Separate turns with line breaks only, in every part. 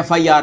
FIR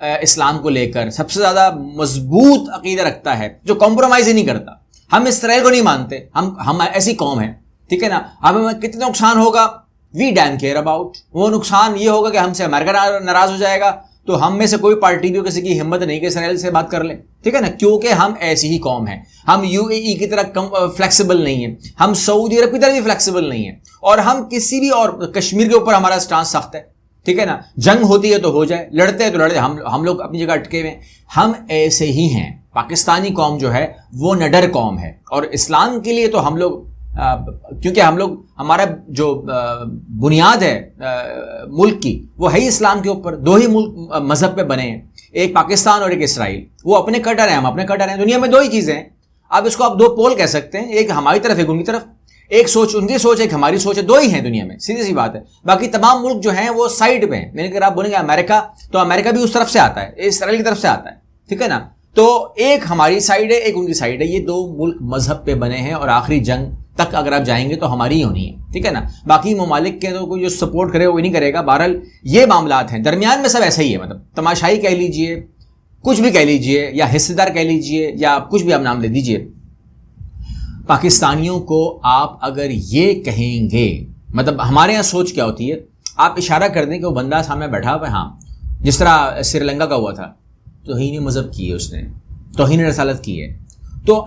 اسلام کو لے کر سب سے زیادہ مضبوط عقیدہ رکھتا ہے, جو کمپرومائز ہی نہیں کرتا. ہم اسرائیل کو نہیں مانتے, ہم ایسی قوم ہیں, ٹھیک ہے نا. اب ہمیں کتنا نقصان ہوگا, وی ڈیم کیئر اباؤٹ. وہ نقصان یہ ہوگا کہ ہم سے امریکہ ناراض ہو جائے گا, تو ہم میں سے کوئی پارٹی بھی کسی کی ہمت نہیں کہ اسرائیل سے بات کر لیں, ٹھیک ہے نا, کیونکہ ہم ایسی ہی قوم ہیں. ہم UAE کی طرح فلیکسیبل نہیں ہیں, ہم سعودی عرب کی طرح بھی فلیکسیبل نہیں ہیں, اور ہم کسی بھی, اور کشمیر کے اوپر ہمارا سٹانس سخت ہے, ٹھیک ہے نا. جنگ ہوتی ہے تو ہو جائے, لڑتے ہیں تو لڑتے, ہم لوگ اپنی جگہ اٹکے ہوئے ہیں. ہم ایسے ہی ہیں. پاکستانی قوم جو ہے وہ نڈر قوم ہے, اور اسلام کے لیے تو ہم لوگ, کیونکہ ہمارا جو بنیاد ہے ملک کی وہ ہے ہی اسلام کے اوپر. دو ہی ملک مذہب پہ بنے ہیں, ایک پاکستان اور ایک اسرائیل. وہ اپنے کٹر ہیں, ہم اپنے کٹر ہیں. دنیا میں دو ہی چیزیں ہیں. اب اس کو آپ دو پول کہہ سکتے ہیں, ایک ہماری طرف ایک ان کی طرف, ایک سوچ ان کی سوچ ایک ہماری سوچ ہے. دو ہی ہیں دنیا میں, سیدھی سی بات ہے. باقی تمام ملک جو ہیں وہ سائڈ پہ ہیں. میں نے اگر آپ بولیں گے امریکہ, تو امریکہ بھی اس طرف سے آتا ہے, اسرائیل کی طرف سے آتا ہے, ٹھیک ہے نا. تو ایک ہماری سائڈ ہے, ایک ان کی سائڈ ہے. یہ دو ملک مذہب پہ بنے ہیں, اور آخری جنگ تک اگر آپ جائیں گے تو ہماری ہی ہونی ہے, ٹھیک ہے نا. باقی ممالک کے تو کوئی جو سپورٹ کرے وہ نہیں کرے گا. بہرحال یہ معاملات ہیں, درمیان میں سب ایسا ہی ہے. مطلب تماشائی کہہ لیجئے, کچھ بھی کہہ لیجئے, یا حصے دار کہہ لیجئے, یا کچھ بھی آپ نام لے دیجئے. پاکستانیوں کو آپ اگر یہ کہیں گے, مطلب ہمارے یہاں سوچ کیا ہوتی ہے, آپ اشارہ کر دیں کہ وہ بندہ سامنے بیٹھا ہوا ہے, ہاں جس طرح سری لنکا کا ہوا تھا, توہین مذہب کی ہے اس نے, توہین رسالت کی ہے. تو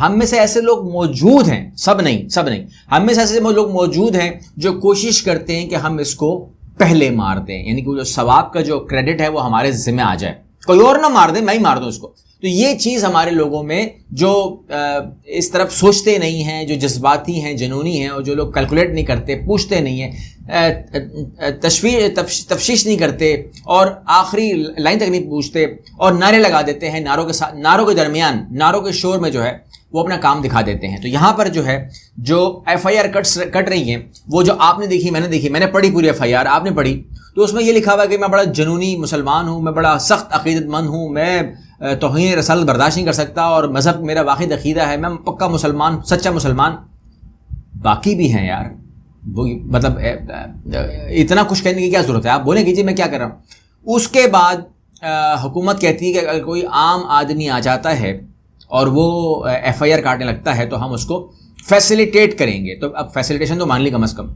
ہم میں سے ایسے لوگ موجود ہیں, سب نہیں, ہم میں سے ایسے لوگ موجود ہیں جو کوشش کرتے ہیں کہ ہم اس کو پہلے مار دیں, یعنی کہ جو ثواب کا جو کریڈٹ ہے وہ ہمارے ذمہ آ جائے, کوئی اور نہ مار دے, میں ہی مار دوں اس کو. تو یہ چیز ہمارے لوگوں میں جو اس طرف سوچتے نہیں ہیں, جو جذباتی ہیں, جنونی ہیں, اور جو لوگ کیلکولیٹ نہیں کرتے, پوچھتے نہیں ہیں, تفشیش نہیں کرتے, اور آخری لائن تک نہیں پوچھتے, اور نعرے لگا دیتے ہیں, نعروں کے درمیان, نعروں کے شور میں جو ہے وہ اپنا کام دکھا دیتے ہیں. تو یہاں پر جو ہے جو FIR کٹ رہی ہیں, وہ جو آپ نے دیکھی, میں نے پڑھی پوری FIR, آپ نے پڑھی, تو اس میں یہ لکھا ہوا ہے کہ میں بڑا جنونی مسلمان ہوں, میں بڑا سخت عقیدت مند ہوں, میں توہین رسالت برداشت نہیں کر سکتا, اور مذہب میرا واحد عقیدہ ہے, میں پکا مسلمان, سچا مسلمان. باقی بھی ہیں یار, مطلب اتنا کچھ کہنے کی کیا ضرورت ہے, آپ بولیں کہ جی میں کیا کر رہا ہوں. اس کے بعد حکومت کہتی ہے کہ اگر کوئی عام آدمی آ جاتا ہے اور وہ FIR کاٹنے لگتا ہے تو ہم اس کو فیسیلیٹیٹ کریں گے. تو اب فیسیلیٹیشن تو مان لی کم از کم,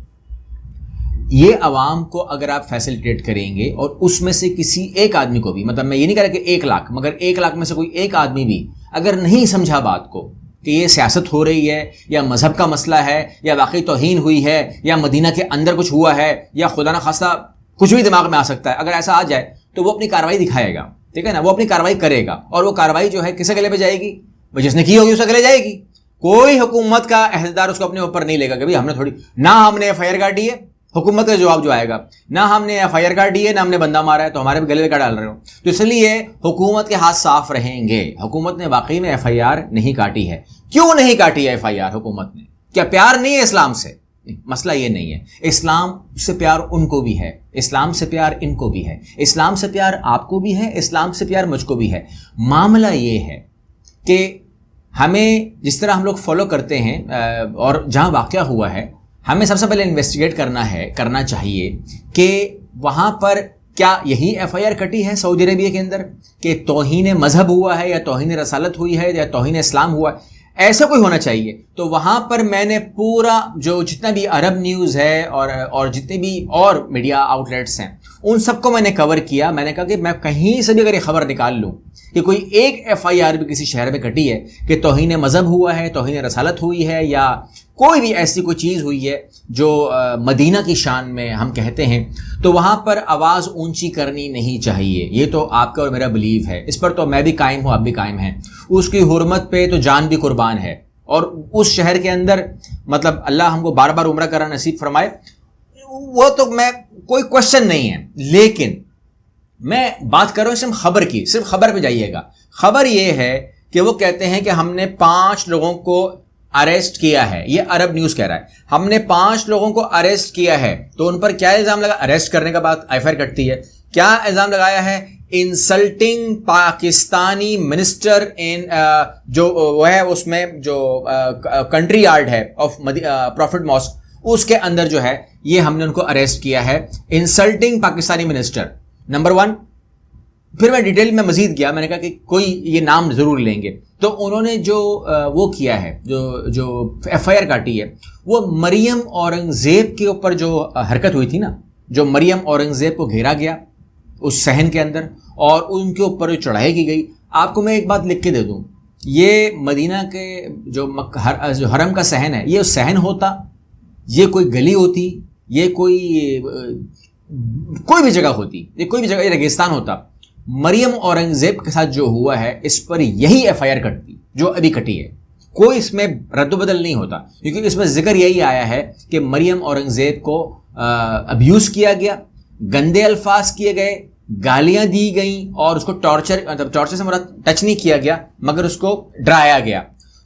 یہ عوام کو اگر آپ فیسیلیٹیٹ کریں گے, اور اس میں سے کسی ایک آدمی کو بھی, مطلب میں یہ نہیں کہہ رہا کہ 1 لاکھ, مگر 1 لاکھ میں سے کوئی ایک آدمی بھی اگر نہیں سمجھا بات کو کہ یہ سیاست ہو رہی ہے, یا مذہب کا مسئلہ ہے, یا واقعی توہین ہوئی ہے, یا مدینہ کے اندر کچھ ہوا ہے, یا خدا نہ خواستہ کچھ بھی دماغ میں آ سکتا ہے, اگر ایسا آ جائے تو وہ اپنی کارروائی دکھائے گا, ٹھیک ہے نا, وہ اپنی کارروائی کرے گا. اور وہ کارروائی جو ہے کسے گلے پہ جائے گی, جس نے کی ہوگی اسے گلے جائے گی. کوئی حکومت کا عہدیدار اس کو اپنے اوپر نہیں لے گا کہ ہم نے تھوڑی, نہ ہم نے FIR کاٹی ہے, حکومت کا جواب جو آئے گا, نہ ہم نے FIR کاٹی ہے, نہ ہم نے بندہ مارا ہے, تو ہمارے بھی گلے کا ڈال رہے ہو. تو اس لیے حکومت کے ہاتھ صاف رہیں گے. حکومت نے واقعی میں FIR نہیں کاٹی ہے. کیوں نہیں کاٹی ہے FIR حکومت نے؟ کیا پیار نہیں ہے اسلام سے؟ مسئلہ یہ نہیں ہے. اسلام سے پیار ان کو بھی ہے, اسلام سے پیار ان کو بھی ہے, اسلام سے پیار آپ کو بھی ہے, اسلام سے پیار مجھ کو بھی ہے. معاملہ یہ ہے کہ ہمیں جس طرح ہم لوگ فالو کرتے ہیں, اور جہاں واقعہ ہوا ہے, ہمیں سب سے پہلے انویسٹیگیٹ کرنا چاہیے کہ وہاں پر کیا یہی FIR کٹی ہے سعودی عربیہ کے اندر, کہ توہین مذہب ہوا ہے, یا توہین رسالت ہوئی ہے, یا توہین اسلام ہوا ہے. ایسا کوئی ہونا چاہیے. تو وہاں پر میں نے پورا جو جتنا بھی عرب نیوز ہے اور جتنے بھی اور میڈیا آؤٹ لیٹس ہیں, ان سب کو میں نے کور کیا. میں نے کہا کہ میں کہیں سے بھی اگر یہ خبر نکال لوں کہ کوئی ایک FIR بھی کسی شہر میں کٹی ہے کہ توہین مذہب ہوا ہے, توہین رسالت ہوئی ہے, یا کوئی بھی ایسی کوئی چیز ہوئی ہے جو مدینہ کی شان میں ہم کہتے ہیں, تو وہاں پر آواز اونچی کرنی نہیں چاہیے. یہ تو آپ کا اور میرا بلیو ہے, اس پر تو میں بھی قائم ہوں, آپ بھی قائم ہیں. اس کی حرمت پہ تو جان بھی قربان ہے. اور اس شہر کے اندر, مطلب اللہ ہم کو بار بار عمرہ کرنا نصیب فرمائے, وہ تو میں کوئی کوشچن نہیں ہے. لیکن میں بات کر رہا ہوں صرف خبر کی, صرف خبر پہ جائیے گا. خبر یہ ہے کہ وہ کہتے ہیں کہ ہم نے 5 لوگوں کو اریسٹ کیا ہے. یہ عرب نیوز کہہ رہا ہے, ہم نے 5 لوگوں کو اریسٹ کیا ہے. تو ان پر کیا الزام لگا؟ اریسٹ کرنے کا بعد FIR کٹتی ہے. کیا الزام لگایا ہے؟ انسلٹنگ پاکستانی منسٹر ان جو وہ ہے اس میں جو کنٹری یارڈ ہے آف پروفٹ ماسک, اس کے اندر جو ہے یہ ہم نے ان کو اریسٹ کیا ہے. Insulting Pakistani minister number 1. پھر میں ڈیٹیل میں مزید گیا, میں نے کہا کہ کوئی یہ نام ضرور لیں گے. تو انہوں نے جو وہ کیا ہے, جو ایف آئی آر کاٹی ہے, وہ مریم اورنگزیب کے اوپر جو حرکت ہوئی تھی نا, جو مریم اورنگزیب کو گھیرا گیا اس صحن کے اندر اور ان کے اوپر جو چڑھائی کی گئی. آپ کو میں ایک بات لکھ کے دے دوں, یہ مدینہ کے جو حرم کا صحن ہے, یہ صحن ہوتا, یہ کوئی گلی ہوتی, یہ کوئی بھی جگہ ہوتی, یہ کوئی بھی جگہ, یہ ریگستان ہوتا, مریم اورنگزیب کے ساتھ جو ہوا ہے اس پر یہی ایف آئی آر کٹتی جو ابھی کٹی ہے. کوئی اس میں رد و بدل نہیں ہوتا, کیونکہ اس میں ذکر یہی آیا ہے کہ مریم اورنگزیب کو ابیوز کیا گیا, گندے الفاظ کیے گئے, گالیاں دی گئیں, اور اس کو ٹارچر سے مراد ٹچ نہیں کیا گیا مگر اس کو ڈرایا گیا,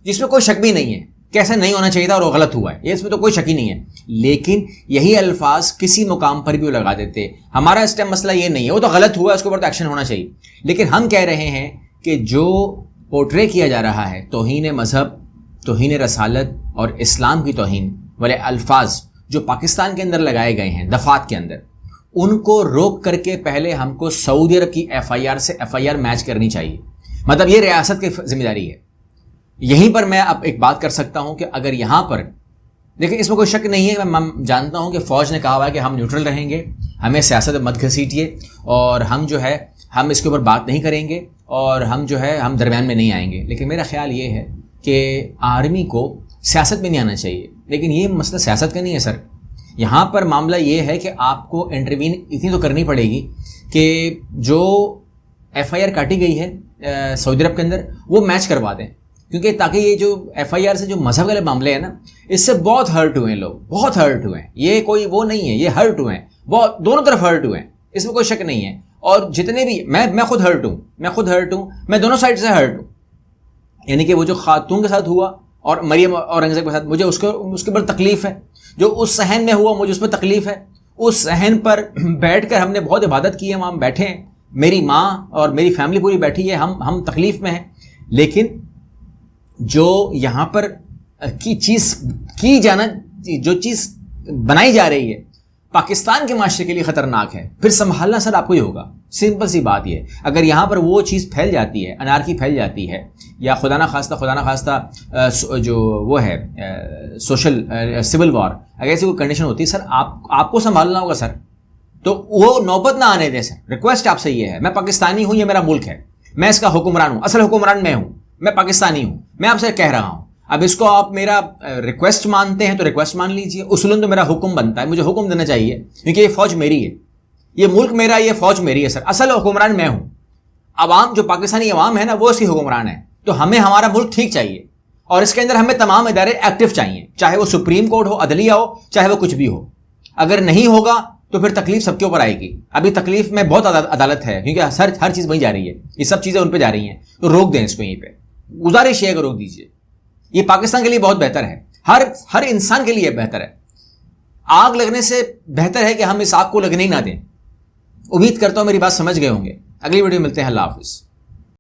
جس میں کوئی شک بھی نہیں ہے کیسا نہیں ہونا چاہیے تھا اور وہ غلط ہوا ہے, یہ اس میں تو کوئی شک ہی نہیں ہے. لیکن یہی الفاظ کسی مقام پر بھی وہ لگا دیتے. ہمارا اس ٹائم مسئلہ یہ نہیں ہے, وہ تو غلط ہوا ہے, اس کے اوپر تو ایکشن ہونا چاہیے. لیکن ہم کہہ رہے ہیں کہ جو پورٹرے کیا جا رہا ہے توہین مذہب, توہین رسالت اور اسلام کی توہین والے الفاظ جو پاکستان کے اندر لگائے گئے ہیں دفعات کے اندر, ان کو روک کر کے پہلے ہم کو سعودی عرب کی ایف آئی آر سے ایف آئی آر میچ کرنی چاہیے. مطلب یہ ریاست کی ذمہ داری ہے. یہیں پر میں اب ایک بات کر سکتا ہوں کہ اگر یہاں پر دیکھیں, اس میں کوئی شک نہیں ہے, میں جانتا ہوں کہ فوج نے کہا ہوا ہے کہ ہم نیوٹرل رہیں گے, ہمیں سیاست مت گھسیٹیے, اور ہم جو ہے ہم اس کے اوپر بات نہیں کریں گے, اور ہم جو ہے ہم درمیان میں نہیں آئیں گے. لیکن میرا خیال یہ ہے کہ آرمی کو سیاست میں نہیں آنا چاہیے. لیکن یہ مسئلہ سیاست کا نہیں ہے سر, یہاں پر معاملہ یہ ہے کہ آپ کو انٹروین اتنی تو کرنی پڑے گی کہ جو ایف آئی آر کاٹی گئی ہے سعودی عرب کے اندر وہ میچ کروا دیں, کیونکہ تاکہ یہ جو ایف آئی آر سے جو مذہب والے معاملے ہیں نا, اس سے بہت ہرٹ ہوئے ہیں لوگ, بہت ہرٹ ہوئے ہیں. یہ کوئی وہ نہیں ہے, یہ ہرٹ ہوئے ہیں, بہت دونوں طرف ہرٹ ہوئے ہیں, اس میں کوئی شک نہیں ہے. اور جتنے بھی میں خود ہرٹ ہوں, میں دونوں سائڈ سے ہرٹ ہوں. یعنی کہ وہ جو خاتون کے ساتھ ہوا اور مریم اورنگزیب کے ساتھ, مجھے اس کے اوپر تکلیف ہے. جو اس صحن میں ہوا مجھے اس میں تکلیف ہے. اس صحن پر بیٹھ کر ہم نے بہت عبادت کی ہے, ہم بیٹھے ہیں, میری ماں اور میری فیملی پوری بیٹھی ہے, ہم تکلیف میں ہیں. لیکن جو یہاں پر کی چیز کی جانا, جو چیز بنائی جا رہی ہے پاکستان کے معاشرے کے لیے خطرناک ہے. پھر سنبھالنا سر آپ کو ہی ہوگا. سمپل سی بات یہ, اگر یہاں پر وہ چیز پھیل جاتی ہے, انارکی پھیل جاتی ہے, یا خدا نہ خواستہ جو وہ ہے سوشل سول وار, اگر ایسی کوئی کنڈیشن ہوتی ہے سر, آپ کو سنبھالنا ہوگا سر. تو وہ نوبت نہ آنے دیں سر. ریکویسٹ آپ سے یہ ہے, میں پاکستانی ہوں, یہ میرا ملک ہے, میں اس کا حکمران ہوں, اصل حکمران میں ہوں, میں پاکستانی ہوں, میں آپ سے کہہ رہا ہوں. اب اس کو آپ میرا ریکویسٹ مانتے ہیں تو ریکویسٹ مان لیجئے, اصولاً تو میرا حکم بنتا ہے, مجھے حکم دینا چاہیے, کیونکہ یہ فوج میری ہے, یہ ملک میرا, یہ فوج میری ہے سر. اصل حکمران میں ہوں. عوام جو پاکستانی عوام ہے نا, وہ اس کی حکمران ہے. تو ہمیں ہمارا ملک ٹھیک چاہیے, اور اس کے اندر ہمیں تمام ادارے ایکٹیو چاہیے, چاہے وہ سپریم کورٹ ہو, عدلیہ ہو, چاہے وہ کچھ بھی ہو. اگر نہیں ہوگا تو پھر تکلیف سب کے اوپر آئے گی. ابھی تکلیف میں بہت عدالت ہے, کیونکہ ہر چیز وہیں جا رہی ہے, یہ سب چیزیں ان پہ جا رہی ہیں. تو روک دیں اس کو, یہیں پہ گزارش ہے کہ روک دیجیے. یہ پاکستان کے لیے بہت بہتر ہے, ہر انسان کے لیے بہتر ہے. آگ لگنے سے بہتر ہے کہ ہم اس آگ کو لگنے ہی نہ دیں. امید کرتا ہوں میری بات سمجھ گئے ہوں گے. اگلی ویڈیو ملتے ہیں. اللہ حافظ.